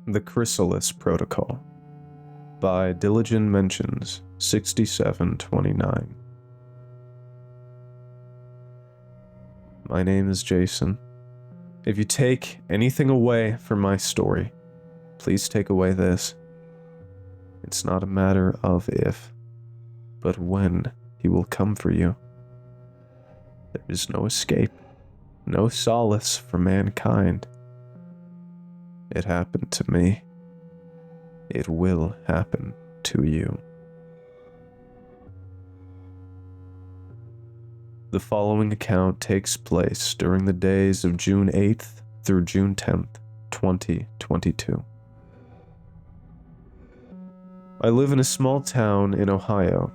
The Crysalis Protocol by Diligent Mentions 6729. My name is Jason. If you take anything away from my story, please take away this. It's not a matter of if, but when he will come for you. There is no escape, no solace for mankind. It happened to me. It will happen to you. The following account takes place during the days of June 8th through June 10th, 2022. I live in a small town in Ohio.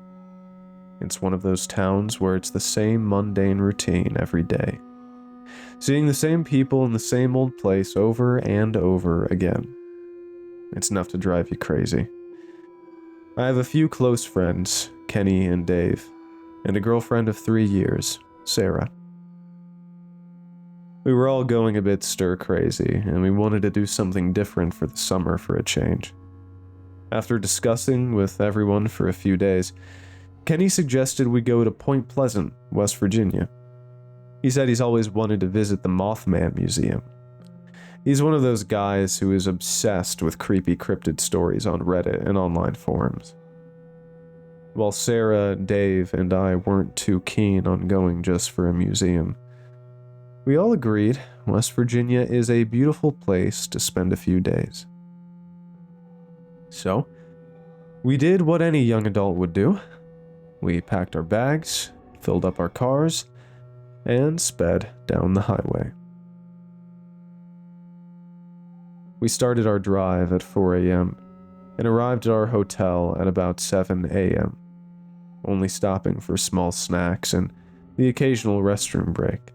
It's one of those towns where it's the same mundane routine every day. Seeing the same people in the same old place over and over again. It's enough to drive you crazy. I have a few close friends, Kenny and Dave, and a girlfriend of 3 years, Sarah. We were all going a bit stir-crazy, and we wanted to do something different for the summer for a change. After discussing with everyone for a few days, Kenny suggested we go to Point Pleasant, West Virginia. He said he's always wanted to visit the Mothman Museum. He's one of those guys who is obsessed with creepy cryptid stories on Reddit and online forums. While Sarah, Dave, and I weren't too keen on going just for a museum, we all agreed West Virginia is a beautiful place to spend a few days. So, we did what any young adult would do. We packed our bags, filled up our cars, and sped down the highway. We started our drive at 4 a.m. and arrived at our hotel at about 7 a.m., only stopping for small snacks and the occasional restroom break.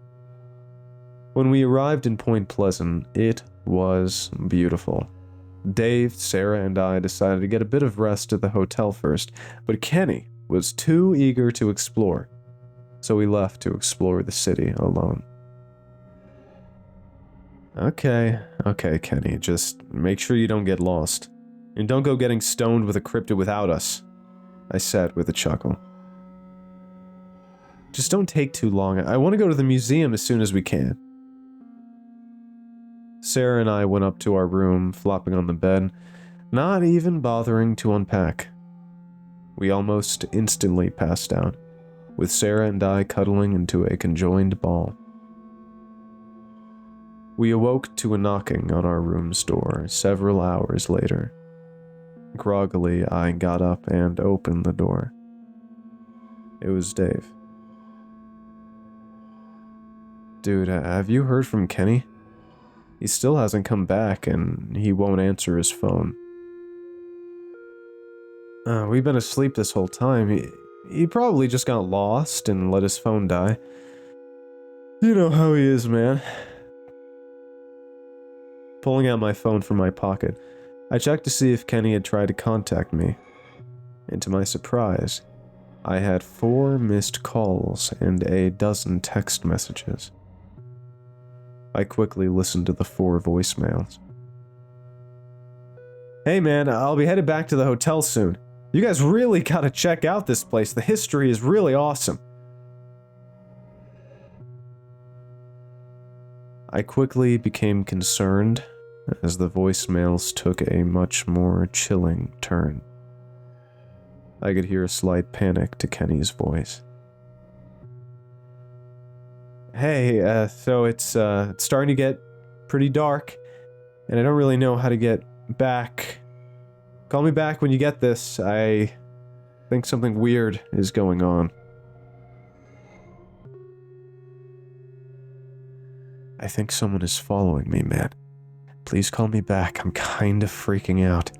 When we arrived in Point Pleasant, it was beautiful. Dave, Sarah, and I decided to get a bit of rest at the hotel first, but Kenny was too eager to explore, so we left to explore the city alone. Okay, Kenny, just make sure you don't get lost. And don't go getting stoned with a cryptid without us, I said with a chuckle. Just don't take too long. I want to go to the museum as soon as we can. Sarah and I went up to our room, flopping on the bed, not even bothering to unpack. We almost instantly passed out, with Sarah and I cuddling into a conjoined ball. We awoke to a knocking on our room's door several hours later. Groggily, I got up and opened the door. It was Dave. Dude, have you heard from Kenny? He still hasn't come back, and he won't answer his phone. We've been asleep this whole time. He probably just got lost and let his phone die. You know how he is, man. Pulling out my phone from my pocket, I checked to see if Kenny had tried to contact me. And to my surprise, I had 4 missed calls and a dozen text messages. I quickly listened to the 4 voicemails. Hey man, I'll be headed back to the hotel soon. You guys really gotta check out this place. The history is really awesome. I quickly became concerned as the voicemails took a much more chilling turn. I could hear a slight panic to Kenny's voice. Hey, so it's starting to get pretty dark, and I don't really know how to get back. Call me back when you get this. I think something weird is going on. I think someone is following me, man. Please call me back. I'm kind of freaking out.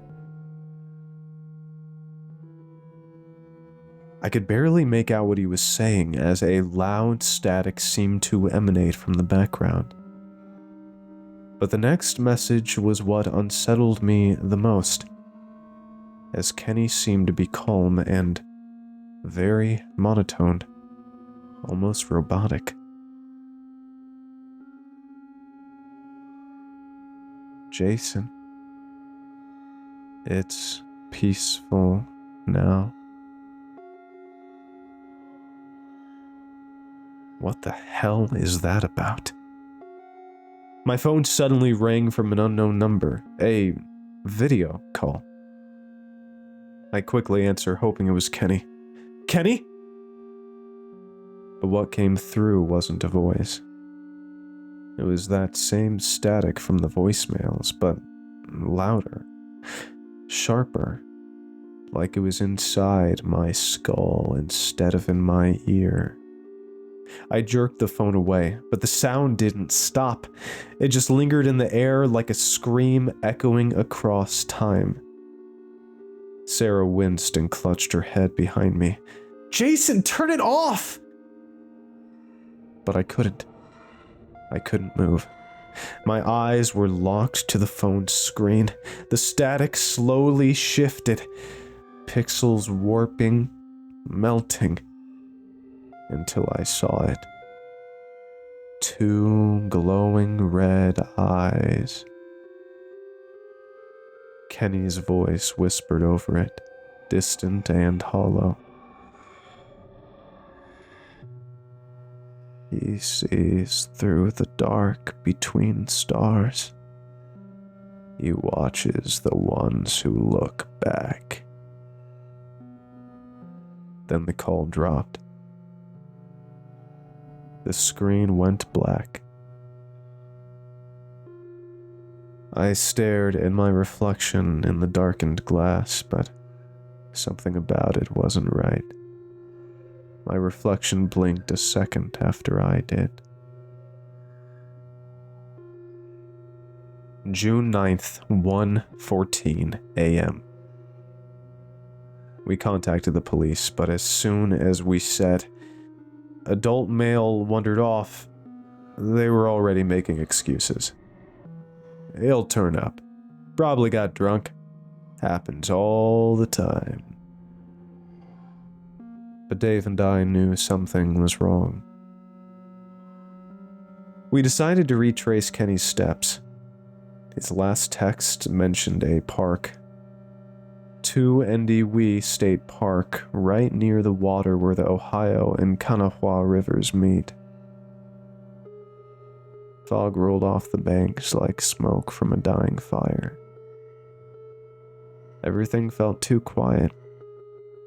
I could barely make out what he was saying as a loud static seemed to emanate from the background. But the next message was what unsettled me the most, as Kenny seemed to be calm and very monotoned, almost robotic. Jason, It's peaceful now. What the hell is that about? My phone suddenly rang from an unknown number, a video call. I quickly answer, hoping it was Kenny. Kenny? But what came through wasn't a voice. It was that same static from the voicemails, but louder, sharper, like it was inside my skull instead of in my ear. I jerked the phone away, but the sound didn't stop. It just lingered in the air like a scream echoing across time. Sarah winced and clutched her head behind me. Jason, turn it off! But I couldn't. I couldn't move. My eyes were locked to the phone's screen. The static slowly shifted, pixels warping, melting, until I saw it. 2 glowing red eyes. Kenny's voice whispered over it, distant and hollow. He sees through the dark between stars. He watches the ones who look back. Then the call dropped. The screen went black. I stared at my reflection in the darkened glass, but something about it wasn't right. My reflection blinked a second after I did. June 9th, 1:14 a.m. We contacted the police, but as soon as we said, adult male wandered off, they were already making excuses. He'll turn up. Probably got drunk. Happens all the time. But Dave and I knew something was wrong. We decided to retrace Kenny's steps. His last text mentioned a park. 2 Ndiwi State Park, right near the water where the Ohio and Kanawha rivers meet. Fog rolled off the banks like smoke from a dying fire. Everything felt too quiet.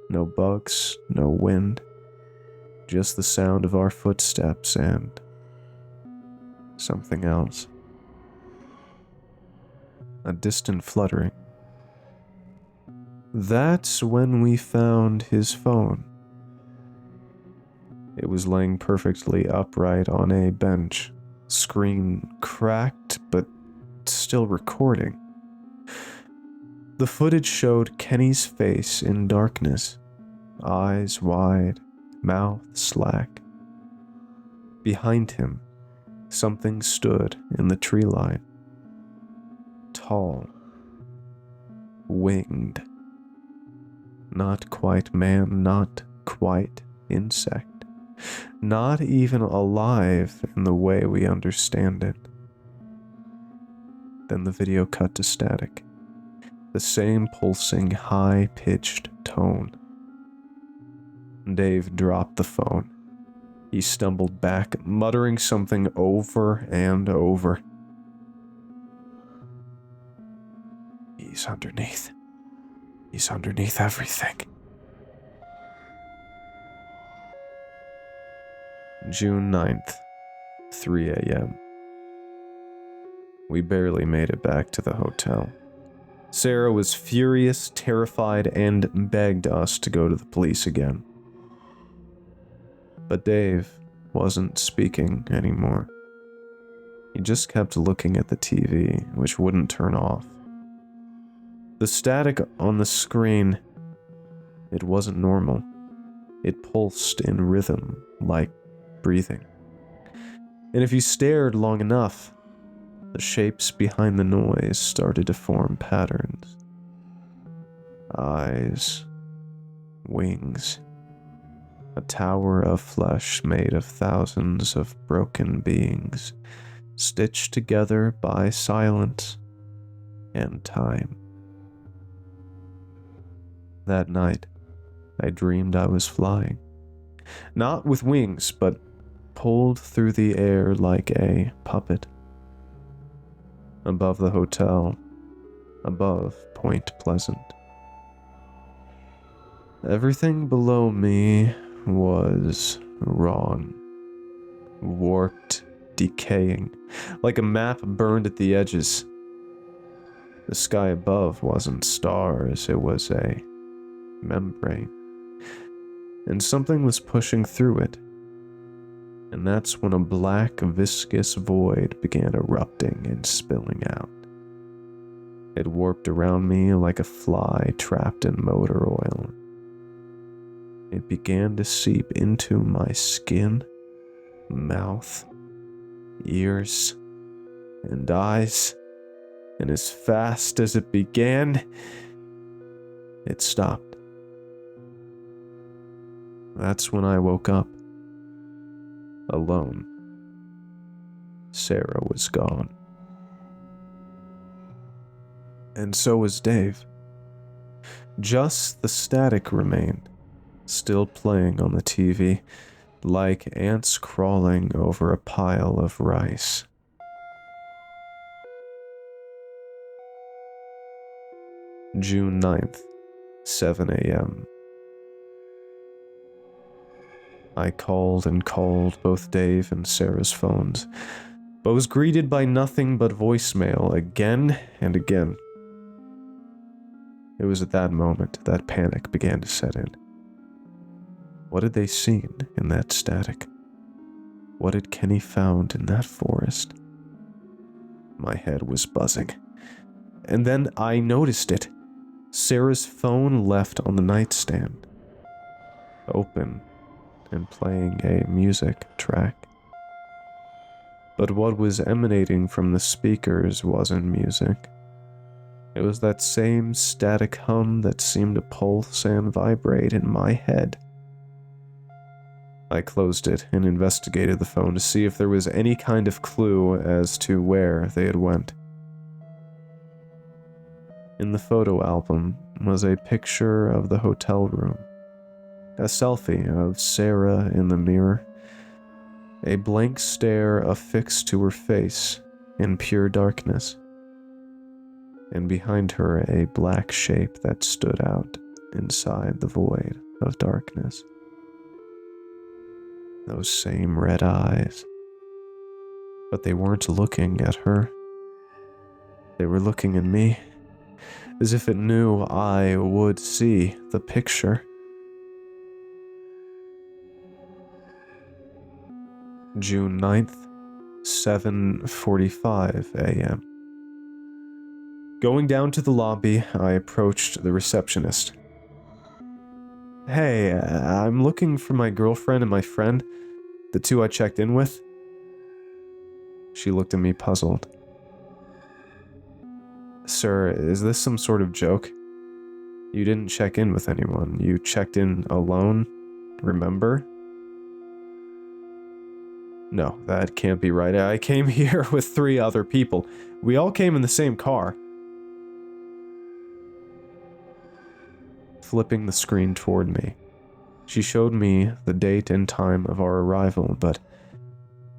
No bugs, no wind, just the sound of our footsteps and something else. A distant fluttering. That's when we found his phone. It was laying perfectly upright on a bench, screen cracked but still recording. The footage showed Kenny's face in darkness, eyes wide, mouth slack. Behind him, something stood in the tree line. Tall, winged. Not quite man, not quite insect. Not even alive in the way we understand it. Then the video cut to static. The same pulsing, high-pitched tone. Dave dropped the phone. He stumbled back, muttering something over and over. He's underneath. He's underneath everything. June 9th, 3 a.m. We barely made it back to the hotel. Sarah was furious, terrified, and begged us to go to the police again. But Dave wasn't speaking anymore. He just kept looking at the TV, which wouldn't turn off. The static on the screen, it wasn't normal. It pulsed in rhythm, like breathing. And if you stared long enough, the shapes behind the noise started to form patterns. Eyes, wings, a tower of flesh made of thousands of broken beings, stitched together by silence and time. That night, I dreamed I was flying. Not with wings, but pulled through the air like a puppet. Above the hotel, above Point Pleasant. Everything below me was wrong. Warped, decaying, like a map burned at the edges. The sky above wasn't stars, it was a membrane. And something was pushing through it. And that's when a black, viscous void began erupting and spilling out. It warped around me like a fly trapped in motor oil. It began to seep into my skin, mouth, ears, and eyes, and as fast as it began, it stopped. That's when I woke up. Alone. Sarah was gone. And so was Dave. Just the static remained, still playing on the TV, like ants crawling over a pile of rice. June 9th, 7 a.m. I called and called both Dave and Sarah's phones, but was greeted by nothing but voicemail again and again. It was at that moment that panic began to set in. What had they seen in that static? What had Kenny found in that forest? My head was buzzing. And then I noticed it. Sarah's phone left on the nightstand, open and playing a music track. But what was emanating from the speakers wasn't music. It was that same static hum that seemed to pulse and vibrate in my head. I closed it and investigated the phone to see if there was any kind of clue as to where they had went. In the photo album was a picture of the hotel room, a selfie of Sarah in the mirror, a blank stare affixed to her face in pure darkness, and behind her a black shape that stood out inside the void of darkness. Those same red eyes. But they weren't looking at her. They were looking at me, as if it knew I would see the picture. June 9th, 7:45 a.m. Going down to the lobby, I approached the receptionist. Hey, I'm looking for my girlfriend and my friend, the two I checked in with. She looked at me puzzled. Sir, is this some sort of joke? You didn't check in with anyone. You checked in alone, remember? No, that can't be right. I came here with 3 other people. We all came in the same car. Flipping the screen toward me, she showed me the date and time of our arrival, but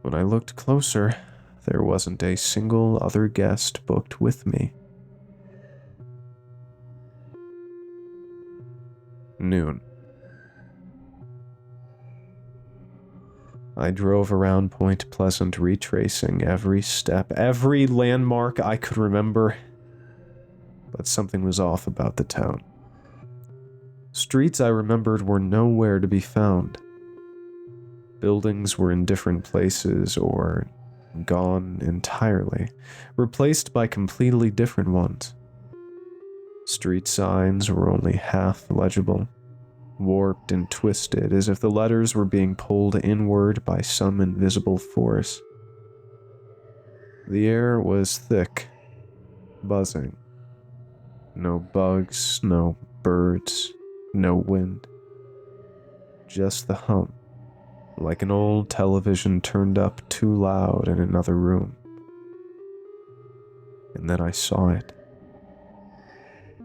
when I looked closer, there wasn't a single other guest booked with me. Noon. I drove around Point Pleasant, retracing every step, every landmark I could remember, but something was off about the town. Streets I remembered were nowhere to be found. Buildings were in different places or gone entirely, replaced by completely different ones. Street signs were only half legible, warped and twisted as if the letters were being pulled inward by some invisible force. The air was thick, buzzing. No bugs, no birds, no wind. Just the hum, like an old television turned up too loud in another room. And then I saw it.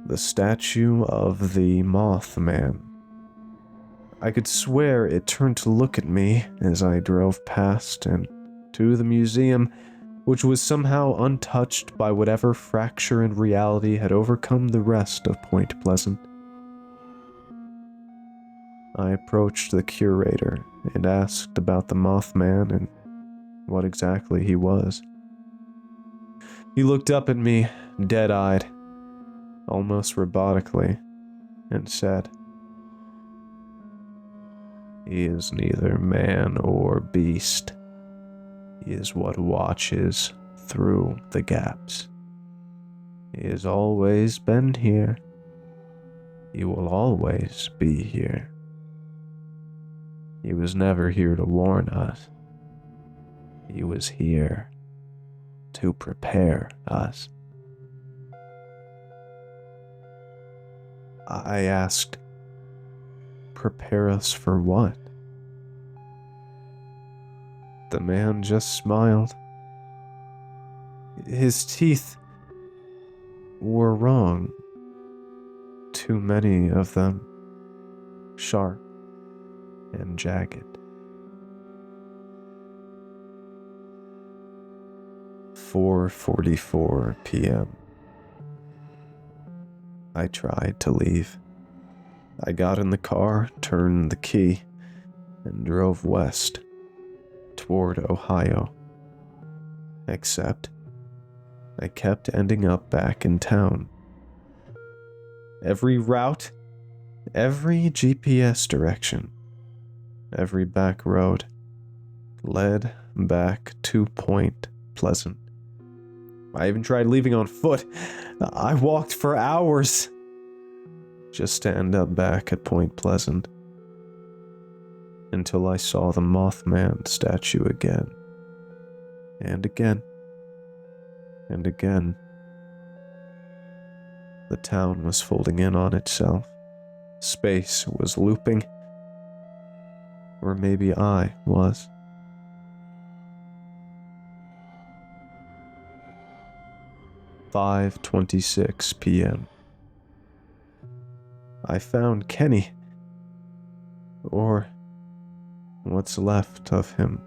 The statue of the Mothman. I could swear it turned to look at me as I drove past and to the museum, which was somehow untouched by whatever fracture in reality had overcome the rest of Point Pleasant. I approached the curator and asked about the Mothman and what exactly he was. He looked up at me, dead-eyed, almost robotically, and said, "He is neither man or beast. He is what watches through the gaps. He has always been here. He will always be here. He was never here to warn us. He was here to prepare us." I asked, "Prepare us for what?" The man just smiled. His teeth were wrong. Too many of them, sharp and jagged. 4:44 p.m. I tried to leave. I got in the car, turned the key, and drove west, toward Ohio. Except, I kept ending up back in town. Every route, every GPS direction, every back road led back to Point Pleasant. I even tried leaving on foot. I walked for hours just to end up back at Point Pleasant, until I saw the Mothman statue again, and again, and again. The town was folding in on itself. Space was looping. Or maybe I was. 5:26 p.m. I found Kenny. Or what's left of him.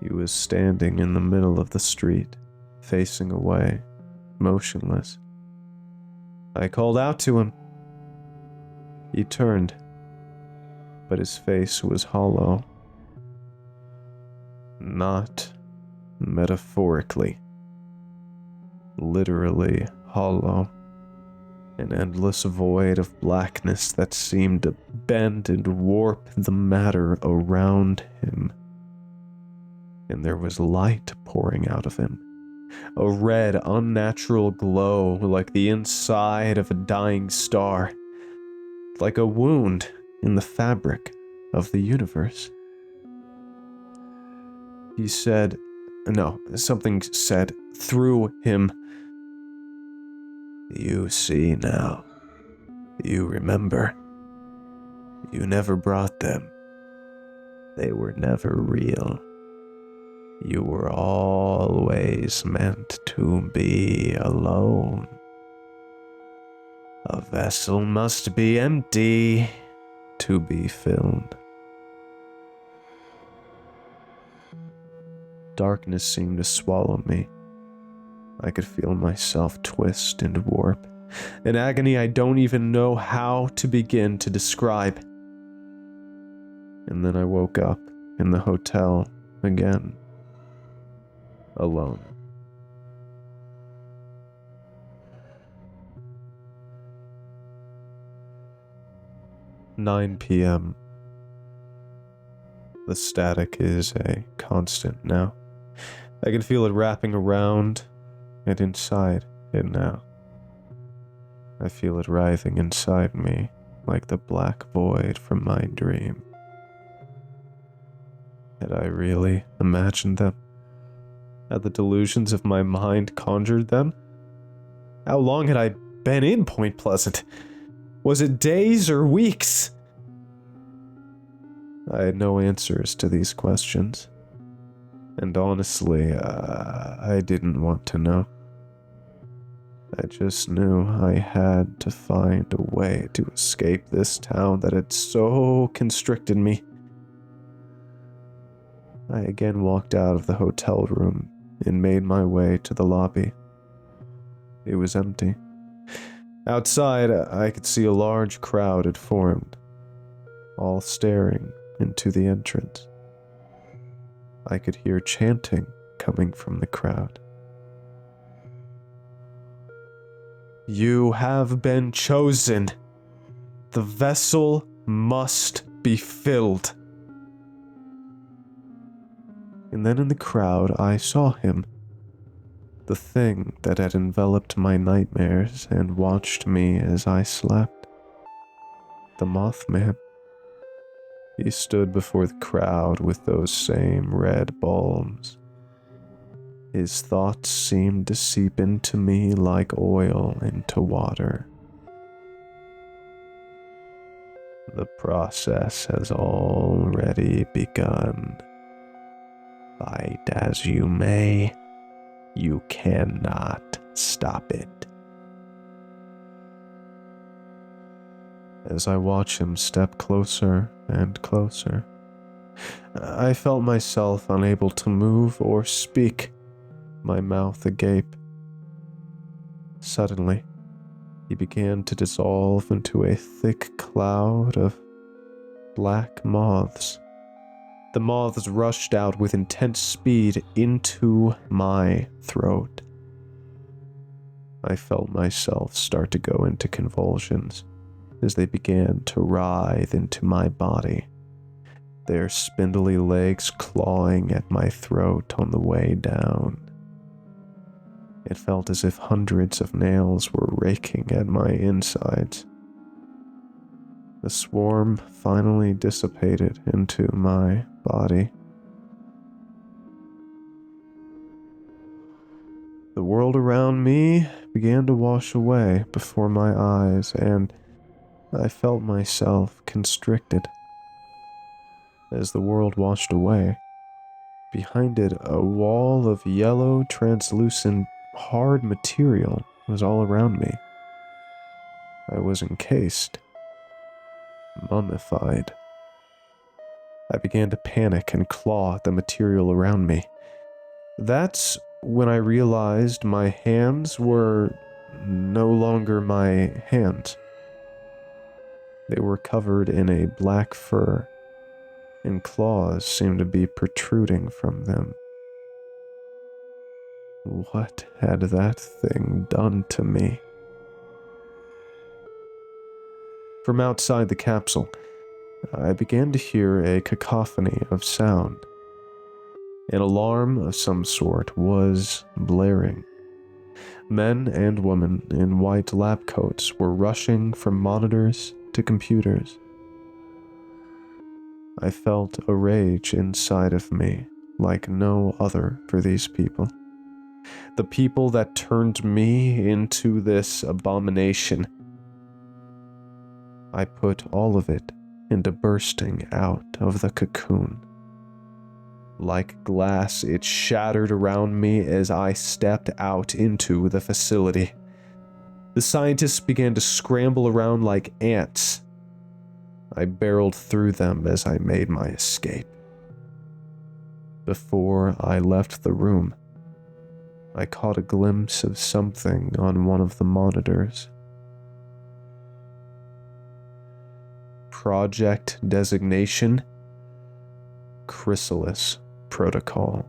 He was standing in the middle of the street, facing away, motionless. I called out to him. He turned, but his face was hollow. Not metaphorically. Literally hollow. An endless void of blackness that seemed to bend and warp the matter around him. And there was light pouring out of him. A red, unnatural glow like the inside of a dying star. Like a wound in the fabric of the universe. He said, no, something said through him, "You see now. You remember. You never brought them. They were never real. You were always meant to be alone. A vessel must be empty to be filled." Darkness seemed to swallow me. I could feel myself twist and warp, an agony I don't even know how to begin to describe. And then I woke up in the hotel again, alone. "9 p.m. The static is a constant now. I can feel it wrapping around and inside it now. I feel it writhing inside me like the black void from my dream. Had I really imagined them? Had the delusions of my mind conjured them? How long had I been in Point Pleasant? Was it days or weeks? I had no answers to these questions. And honestly, I didn't want to know. I just knew I had to find a way to escape this town that had so constricted me. I again walked out of the hotel room and made my way to the lobby. It was empty. Outside, I could see a large crowd had formed, all staring into the entrance. I could hear chanting coming from the crowd. "You have been chosen. The vessel must be filled." And then in the crowd, I saw him. The thing that had enveloped my nightmares and watched me as I slept. The Mothman. He stood before the crowd with those same red bulbs. His thoughts seemed to seep into me like oil into water. The process has already begun. Fight as you may, you cannot stop it. As I watch him step closer and closer, I felt myself unable to move or speak, my mouth agape. Suddenly, he began to dissolve into a thick cloud of black moths. The moths rushed out with intense speed into my throat. I felt myself start to go into convulsions as they began to writhe into my body, their spindly legs clawing at my throat on the way down. It felt as if hundreds of nails were raking at my insides. The swarm finally dissipated into my body. The world around me began to wash away before my eyes, and I felt myself constricted. As the world washed away, behind it a wall of yellow, translucent, hard material was all around me. I was encased, mummified. I began to panic and claw at the material around me. That's when I realized my hands were no longer my hands. They were covered in a black fur, and claws seemed to be protruding from them. What had that thing done to me? From outside the capsule, I began to hear a cacophony of sound. An alarm of some sort was blaring. Men and women in white lab coats were rushing from monitors to computers. I felt a rage inside of me like no other for these people. The people that turned me into this abomination. I put all of it into bursting out of the cocoon. Like glass, it shattered around me as I stepped out into the facility. The scientists began to scramble around like ants. I barreled through them as I made my escape. Before I left the room, I caught a glimpse of something on one of the monitors. Project designation: Crysalis Protocol.